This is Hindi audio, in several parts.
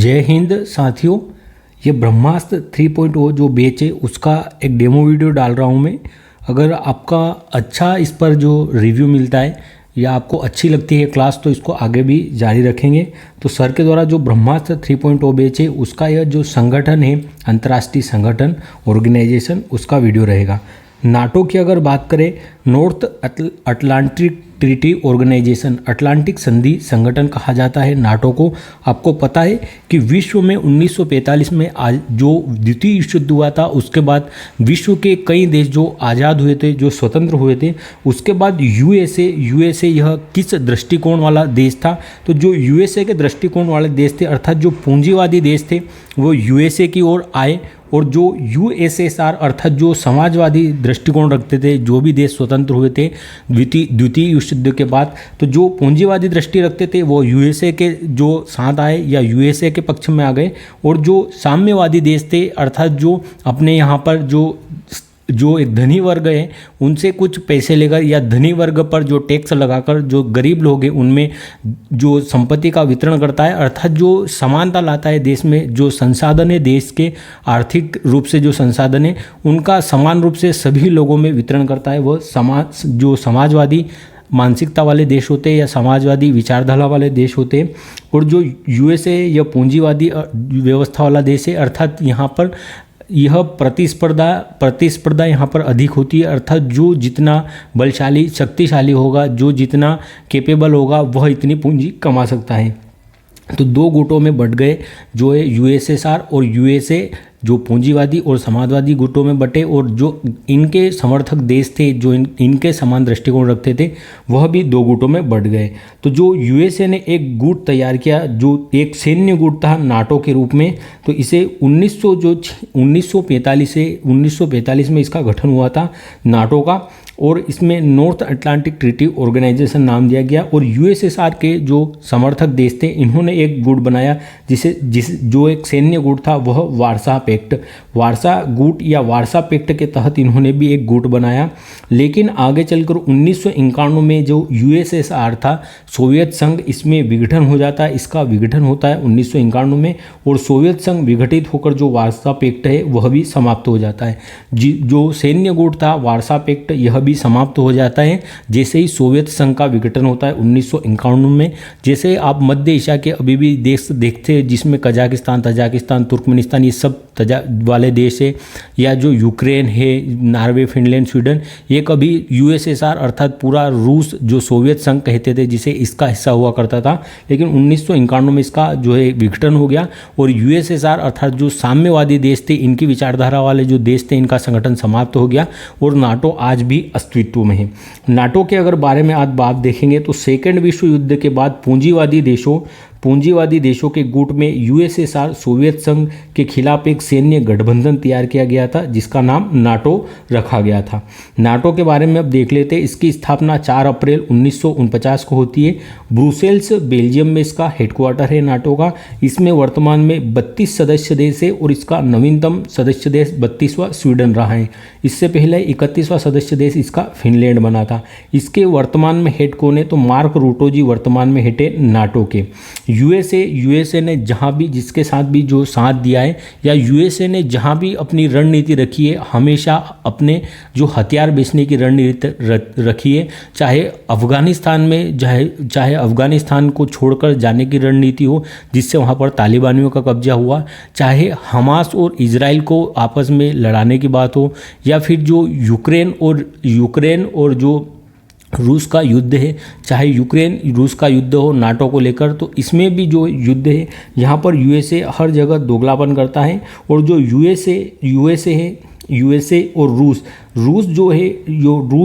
जय हिंद साथियों, ये ब्रह्मास्त्र 3.0 जो बैच है उसका एक डेमो वीडियो डाल रहा हूँ मैं। अगर आपका अच्छा इस पर जो रिव्यू मिलता है या आपको अच्छी लगती है क्लास तो इसको आगे भी जारी रखेंगे। तो सर के द्वारा जो ब्रह्मास्त्र 3.0 बैच है उसका यह जो संगठन है, अंतर्राष्ट्रीय संगठन ऑर्गेनाइजेशन, उसका वीडियो रहेगा। नाटो की अगर बात करें, North Atlantic Treaty Organisation, Atlantic संधि संगठन कहा जाता है नाटो को। आपको पता है कि विश्व में 1945 में आज जो द्वितीय विश्व युद्ध हुआ था, उसके बाद विश्व के कई देश जो आज़ाद हुए थे, जो स्वतंत्र हुए थे, उसके बाद यूएसए यह किस दृष्टिकोण वाला देश था। तो जो यूएसए के दृष्टिकोण वाले देश थे, अर्थात जो पूंजीवादी देश थे, वो यूएसए की ओर आए। और जो यूएसएसआर अर्थात जो समाजवादी दृष्टिकोण रखते थे, जो भी देश स्वतंत्र हुए थे द्वितीय विश्व युद्ध के बाद, तो जो पूंजीवादी दृष्टि रखते थे वो यूएसए के जो साथ आए या यूएसए के पक्ष में आ गए। और जो साम्यवादी देश थे, अर्थात जो अपने यहाँ पर जो एक धनी वर्ग है उनसे कुछ पैसे लेकर या धनी वर्ग पर जो टैक्स लगाकर जो गरीब लोग हैं उनमें जो संपत्ति का वितरण करता है, अर्थात जो समानता लाता है देश में, जो संसाधन है देश के आर्थिक रूप से जो संसाधन है उनका समान रूप से सभी लोगों में वितरण करता है, वह जो समाजवादी मानसिकता वाले देश होते हैं या समाजवादी विचारधारा वाले देश होते हैं। और जो यूएसए या पूंजीवादी व्यवस्था वाला देश है, अर्थात यहाँ पर यह प्रतिस्पर्धा यहाँ पर अधिक होती है, अर्थात जो जितना बलशाली शक्तिशाली होगा, जो जितना कैपेबल होगा, वह इतनी पूंजी कमा सकता है। तो दो गुटों में बंट गए, जो है यूएसएसआर और यूएसए, जो पूंजीवादी और समाजवादी गुटों में बटे। और जो इनके समर्थक देश थे, जो इनके समान दृष्टिकोण रखते थे, वह भी दो गुटों में बंट गए। तो जो यूएसए ने एक गुट तैयार किया, जो एक सैन्य गुट था नाटो के रूप में। तो इसे 1945 में इसका गठन हुआ था नाटो का, और इसमें नॉर्थ अटलांटिक ट्रीटी ऑर्गेनाइजेशन नाम दिया गया। और यूएसएसआर के जो समर्थक देश थे, इन्होंने एक गुट बनाया जो एक सैन्य गुट था, वह वारसा गुट या वारसा पैक्ट के तहत इन्होंने भी एक गुट बनाया। लेकिन आगे चलकर 1951 में जो यूएसएसआर था, सोवियत संघ, इसमें विघटन हो जाता है। इसका विघटन होता है 1951 में, और सोवियत संघ विघटित होकर जो वारसा पैक्ट है वह भी समाप्त हो जाता है। जो सैन्य गुट था वारसा पैक्ट, यह भी समाप्त हो जाता है जैसे ही सोवियत संघ का विघटन होता है 1951 में। जैसे आप मध्य एशिया के अभी भी देश देखते हैं जिसमें कजाकिस्तान, तजाकिस्तान, तुर्कमेनिस्तान, ये सब वाले देश है, या जो यूक्रेन है, नॉर्वे, फिनलैंड, स्वीडन, ये कभी यूएसएसआर अर्थात पूरा रूस जो सोवियत संघ कहते थे, जिसे इसका हिस्सा हुआ करता था। लेकिन 1951 में इसका जो है विघटन हो गया, और यूएसएसआर अर्थात जो साम्यवादी देश थे, इनकी विचारधारा वाले जो देश थे, इनका संगठन समाप्त हो गया, और नाटो आज भी अस्तित्व में है। नाटो के अगर बारे में आज बात देखेंगे तो सेकेंड विश्व युद्ध के बाद पूंजीवादी देशों के गुट में यूएसएसआर, सोवियत संघ के खिलाफ एक सैन्य गठबंधन तैयार किया गया था, जिसका नाम नाटो रखा गया था। नाटो के बारे में अब देख लेते हैं। इसकी स्थापना 4 अप्रैल 1949 को होती है। ब्रुसेल्स, बेल्जियम में इसका हेडक्वार्टर है नाटो का। इसमें वर्तमान में 32 सदस्य देश है, और इसका नवीनतम सदस्य देश 32वां स्वीडन रहा है। इससे पहले 31वां सदस्य देश इसका फिनलैंड बना था। इसके वर्तमान में हेड कौन है, तो मार्क रूटो जी वर्तमान में हेड है नाटो के। यूएसए ने जहाँ भी जिसके साथ भी जो साथ दिया है, या यूएसए ने जहाँ भी अपनी रणनीति रखी है, हमेशा अपने जो हथियार बेचने की रणनीति रखी है, चाहे अफगानिस्तान में चाहे अफगानिस्तान को छोड़कर जाने की रणनीति हो, जिससे वहाँ पर तालिबानियों का कब्जा हुआ, चाहे हमास और इजराइल को आपस में लड़ाने की बात हो, या फिर जो यूक्रेन और जो रूस का युद्ध है, चाहे यूक्रेन रूस का युद्ध हो नाटो को लेकर, तो इसमें भी जो युद्ध है यहाँ पर यूएसए हर जगह दोगलापन करता है। और जो यूएसए और रूस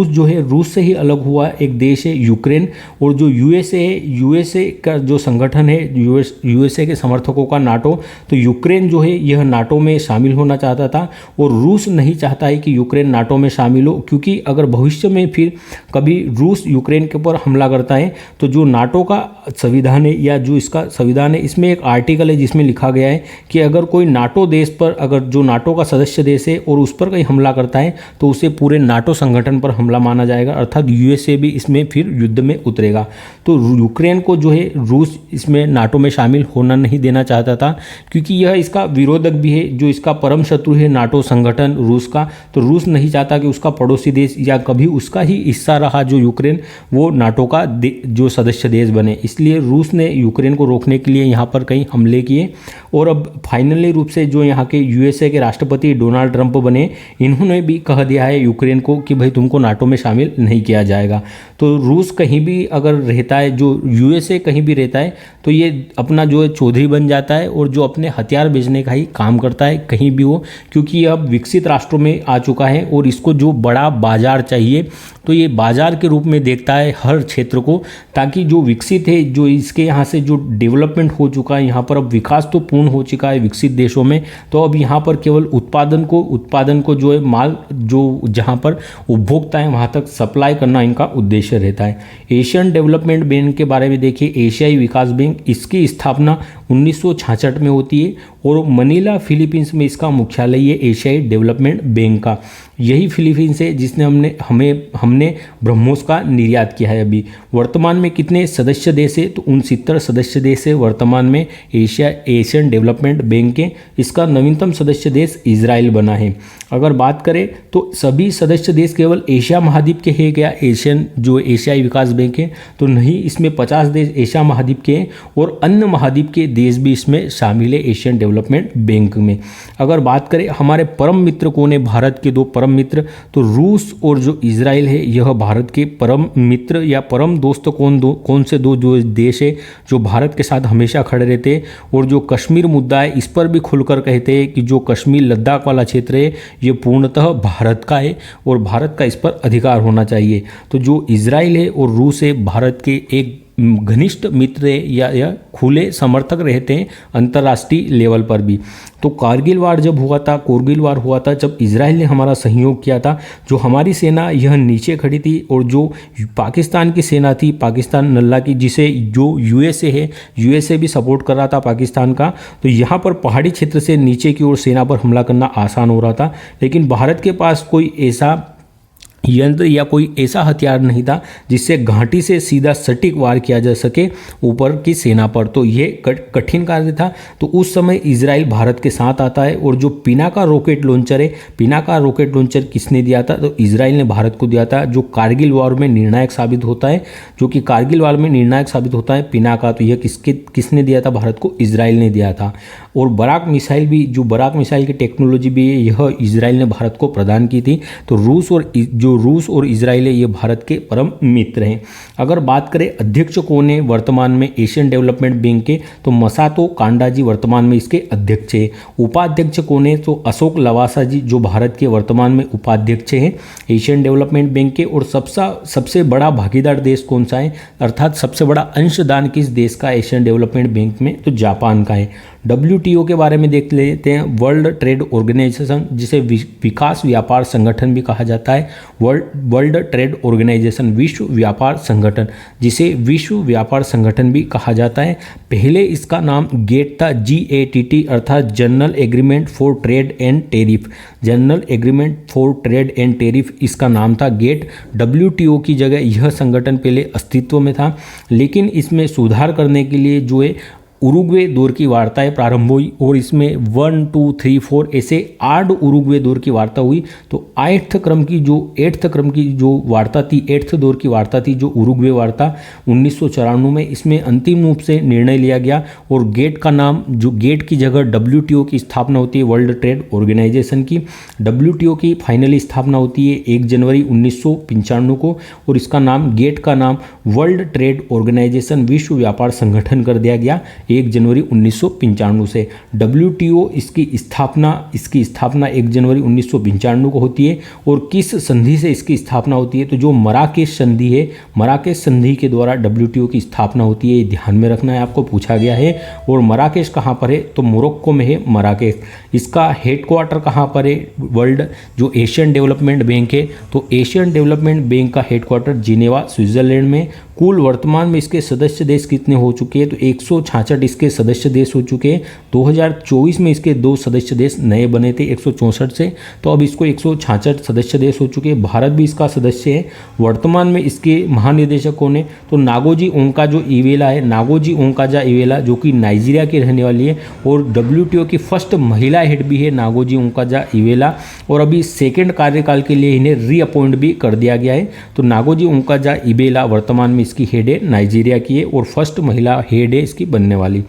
जो है रूस से ही अलग हुआ एक देश है यूक्रेन। और जो यूएसए का जो संगठन है, यूएसए के समर्थकों का नाटो, तो यूक्रेन जो है यह नाटो में शामिल होना चाहता था, और रूस नहीं चाहता है कि यूक्रेन नाटो में शामिल हो, क्योंकि अगर भविष्य में फिर कभी रूस यूक्रेन के ऊपर हमला करता है, तो जो नाटो का संविधान है या जो इसका संविधान है, इसमें एक आर्टिकल है जिसमें लिखा गया है कि अगर कोई नाटो देश पर, अगर जो नाटो का सदस्य देश है और उस पर कहीं हमला करता है, तो उसे पूरे नाटो संगठन पर हमला माना जाएगा, अर्थात यूएसए भी इसमें फिर युद्ध में उतरेगा। तो यूक्रेन को जो है रूस इसमें नाटो में शामिल होना नहीं देना चाहता था, क्योंकि यह इसका विरोधक भी है, जो इसका परम शत्रु है नाटो संगठन रूस का। तो रूस नहीं चाहता कि उसका पड़ोसी देश या कभी उसका ही हिस्सा रहा जो यूक्रेन, वो नाटो का जो सदस्य देश बने। इसलिए रूस ने यूक्रेन को रोकने के लिए यहाँ पर कई हमले किए। और अब फाइनली रूप से जो यहाँ के यूएसए के राष्ट्रपति डोनाल्ड ट्रंप बने, इन्होंने भी कह दिया है यूक्रेन को कि भाई तुमको नाटो में शामिल नहीं किया जाएगा। तो रूस कहीं भी अगर रहता है, जो यूएसए कहीं भी रहता है, तो ये अपना जो है चौधरी बन जाता है और जो अपने हथियार बेचने का ही काम करता है कहीं भी हो, क्योंकि ये अब विकसित राष्ट्रों में आ चुका है और इसको जो बड़ा बाजार चाहिए, तो ये बाजार के रूप में देखता है हर क्षेत्र को, ताकि जो विकसित है, जो इसके यहाँ से जो डेवलपमेंट हो चुका है, यहाँ पर अब विकास तो पूर्ण हो चुका है विकसित देशों में, तो अब यहाँ पर केवल उत्पादन को जो है माल जो जहाँ पर उपभोक्ता है वहाँ तक सप्लाई करना इनका उद्देश्य रहता है। एशियन डेवलपमेंट बैंक के बारे में देखिए, एशियाई विकास बैंक, इसकी स्थापना 1966 में होती है और मनीला फिलीपींस में इसका मुख्यालय है एशियाई डेवलपमेंट बैंक का। यही फिलीपींस है जिसने हमने ब्रह्मोस का निर्यात किया है। अभी वर्तमान में कितने सदस्य देश है, तो 69 सदस्य देश है वर्तमान में एशियन डेवलपमेंट बैंक के। इसका नवीनतम सदस्य देश इजराइल बना है। अगर बात करें तो सभी सदस्य देश केवल एशिया महाद्वीप के हैं क्या एशियाई विकास बैंक है, तो नहीं, इसमें 50 देश एशिया महाद्वीप के हैं और अन्य महाद्वीप के देश भी इसमें शामिल है एशियन डेवलपमेंट बैंक में। अगर बात करें हमारे परम मित्र कौन है, भारत के दो परम मित्र, तो रूस और जो इजराइल है, यह भारत के परम मित्र या परम दोस्त कौन से दो जो देश है जो भारत के साथ हमेशा खड़े रहते हैं। और जो कश्मीर मुद्दा है, इस पर भी खुलकर कहते हैं कि जो कश्मीर लद्दाख वाला क्षेत्र है ये पूर्णतः भारत का है और भारत का इस पर अधिकार होना चाहिए। तो जो इजराइल है और रूस है, भारत के एक घनिष्ठ मित्र या खुले समर्थक रहते हैं अंतर्राष्ट्रीय लेवल पर भी। तो कारगिल वार हुआ था, जब इजराइल ने हमारा सहयोग किया था, जो हमारी सेना यह नीचे खड़ी थी और जो पाकिस्तान की सेना थी, पाकिस्तान नल्ला की, जिसे जो यूएसए है, यूएसए भी सपोर्ट कर रहा था पाकिस्तान का, तो यहाँ पर पहाड़ी क्षेत्र से नीचे की ओर सेना पर हमला करना आसान हो रहा था। लेकिन भारत के पास कोई ऐसा यंत्र या कोई ऐसा हथियार नहीं था जिससे घाटी से सीधा सटीक वार किया जा सके ऊपर की सेना पर, तो ये कठिन कार्य था। तो उस समय इजराइल भारत के साथ आता है और जो पिनाका रॉकेट लॉन्चर है, पिनाका रॉकेट लॉन्चर किसने दिया था, तो इजराइल ने भारत को दिया था, जो कारगिल वार में निर्णायक साबित होता है, पिनाका। तो यह किसने दिया था भारत को, इजराइल ने दिया था। और बराक मिसाइल की टेक्नोलॉजी भी यह इजराइल ने भारत को प्रदान की थी। तो रूस और इजराइल ये भारत के परम मित्र हैं। अगर बात करें अध्यक्ष कौन है वर्तमान में एशियन डेवलपमेंट बैंक के, तो मसातो कांडा जी वर्तमान में इसके अध्यक्ष है। उपाध्यक्ष कौन है, तो अशोक लवासा जी, जो भारत के वर्तमान में उपाध्यक्ष हैं एशियन डेवलपमेंट बैंक के। और सबसे बड़ा भागीदार देश कौन सा है, अर्थात सबसे बड़ा अंशदान किस देश का एशियन डेवलपमेंट बैंक में, तो जापान का है। WTO के बारे में देख लेते हैं, वर्ल्ड ट्रेड ऑर्गेनाइजेशन, जिसे विकास व्यापार संगठन भी कहा जाता है, वर्ल्ड ट्रेड ऑर्गेनाइजेशन, विश्व व्यापार संगठन, जिसे विश्व व्यापार संगठन भी कहा जाता है। पहले इसका नाम गेट था, GATT, अर्थात general agreement for trade and tariff, general agreement for trade and tariff इसका नाम था गेट। WTO की जगह यह संगठन पहले अस्तित्व में था, लेकिन इसमें सुधार करने के लिए जो है उरुग्वे दौर की वार्ताएं प्रारंभ हुई और इसमें 1, 2, 3, 4 ऐसे 8 उरुग्वे दौर की वार्ता हुई। तो 8th क्रम की जो वार्ता थी, 8th दौर की वार्ता थी जो उरुग्वे वार्ता 1994 में, इसमें अंतिम रूप से निर्णय लिया गया और गेट का नाम, जो गेट की जगह WTO की स्थापना होती है, वर्ल्ड ट्रेड ऑर्गेनाइजेशन की। WTO की फाइनली स्थापना होती है 1 जनवरी 1995 को और इसका नाम, गेट का नाम वर्ल्ड ट्रेड ऑर्गेनाइजेशन, विश्व व्यापार संगठन कर दिया गया 1 जनवरी 1995 से। WTO इसकी स्थापना 1 जनवरी 1995 को होती है। और किस संधि से इसकी स्थापना होती है, तो जो मराकेश संधि है, मराकेश संधि के द्वारा WTO की स्थापना होती है, ये ध्यान में रखना है, आपको पूछा गया है। और मराकेश कहाँ पर है, तो मोरक्को में है मराकेश। इसका हेडक्वार्टर कहाँ पर है, वर्ल्ड जो एशियन डेवलपमेंट बैंक है, तो एशियन डेवलपमेंट बैंक का हेडक्वार्टर जिनेवा, स्विट्जरलैंड में। कुल वर्तमान में इसके सदस्य देश कितने हो चुके हैं, तो 166 163 इसके सदस्य देश हो चुके हैं। 2024 में इसके 2 सदस्य देश नए बने थे 164 से, तो अब इसको 166 सदस्य देश हो चुके हैं। भारत भी इसका सदस्य है। वर्तमान में इसके महानिदेशक कौन है, तो नागोजी ओंकाजो-इवेला है। नागोजी ओंकाजा-इवेला जो कि नाइजीरिया की रहने वाली है और WTO की फर्स्ट महिला हेड भी है नागोजी ओंकाजा-इवेला, और अभी सेकेंड कार्यकाल के लिए इन्हें रीअपॉइंट भी कर दिया गया है। तो नागोजी ओंकाजा-इवेला वर्तमान में इसकी हेड है, नाइजीरिया की है और फर्स्ट महिला हेड है इसकी बनने वाली।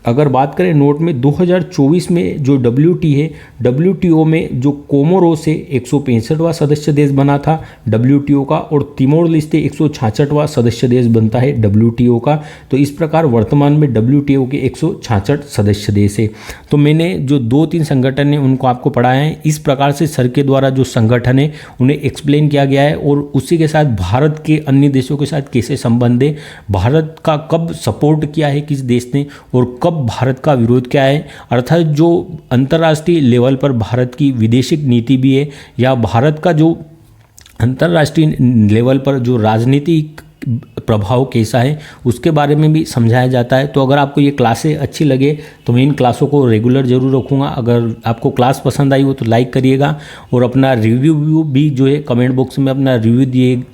अगर बात करें नोट में 2024 में जो WTO में जो कोमोरोस से 165वां सदस्य देश बना था WTO का, और तिमोर लेस्ते 166वां सदस्य देश बनता है WTO का। तो इस प्रकार वर्तमान में WTO के 166 सदस्य देश है। तो मैंने जो 2-3 संगठन है उनको आपको पढ़ाया है। इस प्रकार से सर के द्वारा जो संगठन है उन्हें एक्सप्लेन किया गया है, और उसी के साथ भारत के अन्य देशों के साथ कैसे संबंध है, भारत का कब सपोर्ट किया है किस देश ने, और कब भारत का विरोध क्या है, अर्थात जो अंतर्राष्ट्रीय लेवल पर भारत की विदेशी नीति भी है, या भारत का जो अंतर्राष्ट्रीय लेवल पर जो राजनीतिक प्रभाव कैसा है उसके बारे में भी समझाया जाता है। तो अगर आपको ये क्लासें अच्छी लगे तो मैं इन क्लासों को रेगुलर ज़रूर रखूँगा। अगर आपको क्लास पसंद आई हो तो लाइक करिएगा, और अपना रिव्यू भी जो है कमेंट बॉक्स में अपना रिव्यू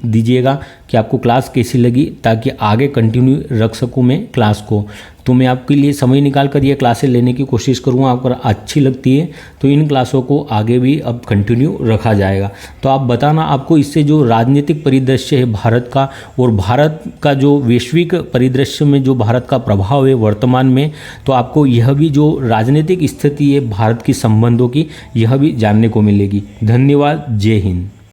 दीजिएगा कि आपको क्लास कैसी लगी, ताकि आगे कंटिन्यू रख सकूँ मैं क्लास को। तो मैं आपके लिए समय निकाल कर ये क्लासें लेने की कोशिश करूँगा। अगर अच्छी लगती है तो इन क्लासों को आगे भी अब कंटिन्यू रखा जाएगा। तो आप बताना आपको इससे जो राजनीतिक परिदृश्य है भारत का, और भारत का जो वैश्विक परिदृश्य में जो भारत का प्रभाव है वर्तमान में, तो आपको यह भी जो राजनीतिक स्थिति है भारत की संबंधों की, यह भी जानने को मिलेगी। धन्यवाद। जय हिंद।